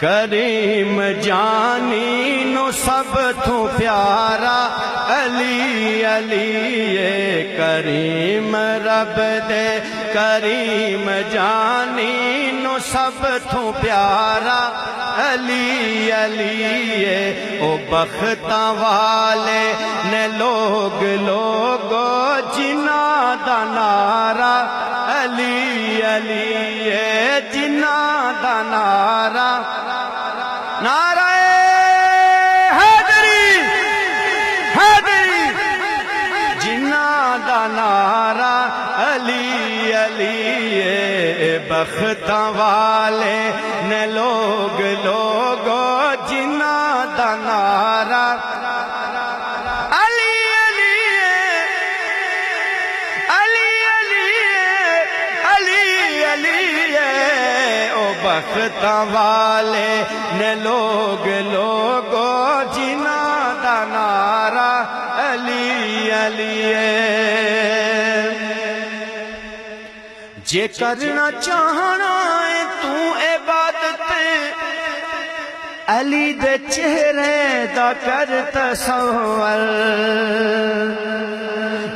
کریم جانی نو سب تو پیارا علی علی کریم رب دے کریم جانی نو سب تو پیارا علی علی او بختاں والے نے لوگ جنہ دا نعرہ علی علی جنہ دا نعرہ نعرہ حیدری حیدری جنہ دا نعرہ علی علی بختاں والے نے لوگ جنہ دا نعرہ علی علی علی علی علی علی او بختاں والے نے لوگ جنہ دا نعرہ علی علی جے کرنا چاہنا ہے تو عبادت علی دے چہرے دا کر تصور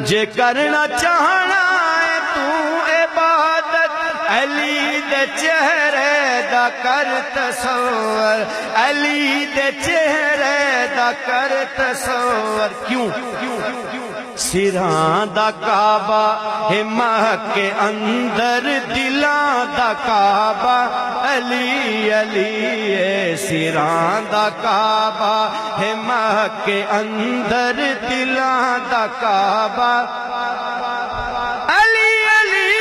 جے کرنا چاہنا ہے تو عبادت علی دے چہرے دا کر تصور علی دے چہرے دا کر تصور کیوں سران دا کعبہ ہے مکہ اندر دلان دا کعبہ علی علی سران دا کعبہ ہے مکہ اندر دلان دا کعبہ علی علی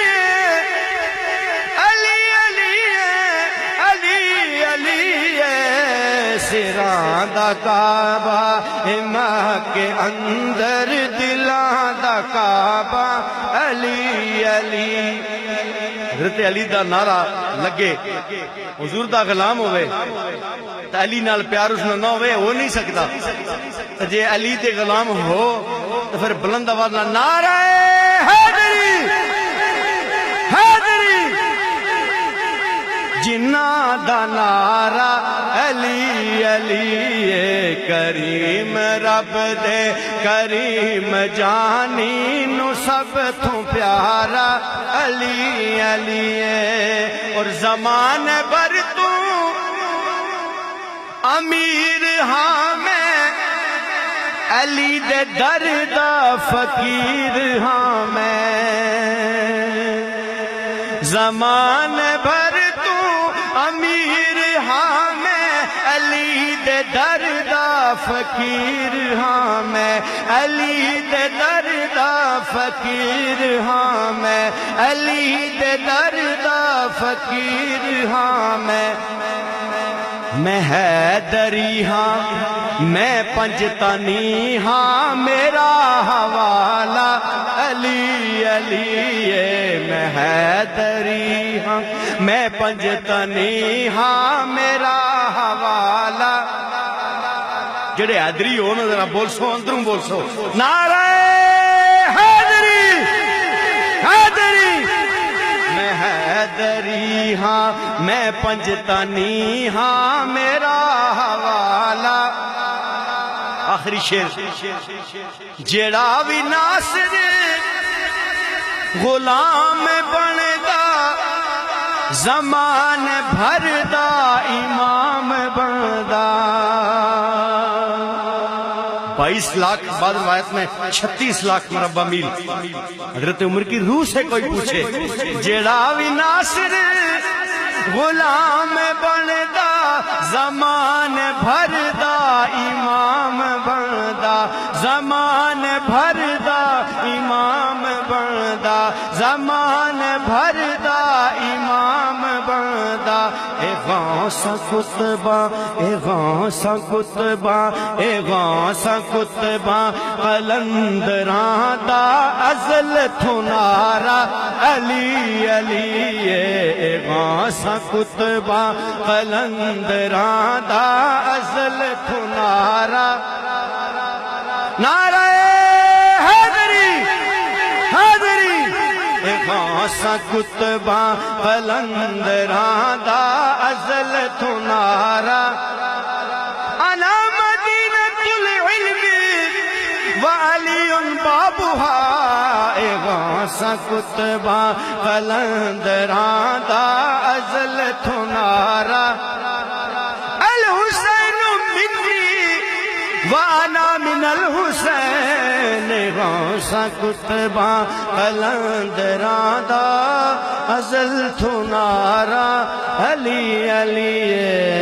علی علی علی علی سران دا کعبہ ہے مکہ اندر دلان دا کعبہ علی علی حضرت علی دا نعرہ لگے حضور دا غلام ہوئے تو علی نال پیار اس نہ ہوئے ہو نہیں سکتا جے علی تے غلام ہو تو پھر بلند آواز نہ نعرہ حیدری حیدری جنہ دا نعرہ علی علی کریم رب دے کریم جانی نو سب تو پیارا علی علی اور زمان بر تو امیر ہاں میں علی دے در دا فقیر ہاں میں زمان بھر تو امیر ہاں میں علی دے در دا فقیر ہاں میں علی دے در دا فقیر ہاں میں علی دے در دا فقیر ہاں میں حیدری ہاں میں پنجتنی ہاں میرا حوالہ علی علی میں حیدری ہاں میں پنجتنی ہاں میرا حوالہ جڑے حیدری ہو نا ذرا بول سو اندروں بول سو نعرہ حیدری حیدری میں حیدری ہاں میں پنجتنی ہاں میرا حوالہ آخری شیر جڑا بھی ناصر غلام بندا زمان بھر دا امام بندا 22 لاکھ بعد روایت میں 36 لاکھ مربع میل حضرت عمر کی روح سے کوئی پوچھے جڑا بھی ناصر غلام بندا زمان بھر دا امام بندا زمان بھر دا امام بندا زمان بھر دا امام بندا اے غوث کتبہ اے غوث کتبہ اے غوث کتبہ قلندراں دا ازل تھنارا علی علی اے غوث کتبہ قلندراں دا ازل تھنارا نعرہ حیدری حیدری غوث کتبہ قلندراں دا ازل تھنارا انا مدینۃ العلم وعلی بابها غوث کتبہ قلندراں دا ازل تھنارا الحسین منی وانا من الحسین غوث کتبہ قلندراں دا ازل تھنارا علی علی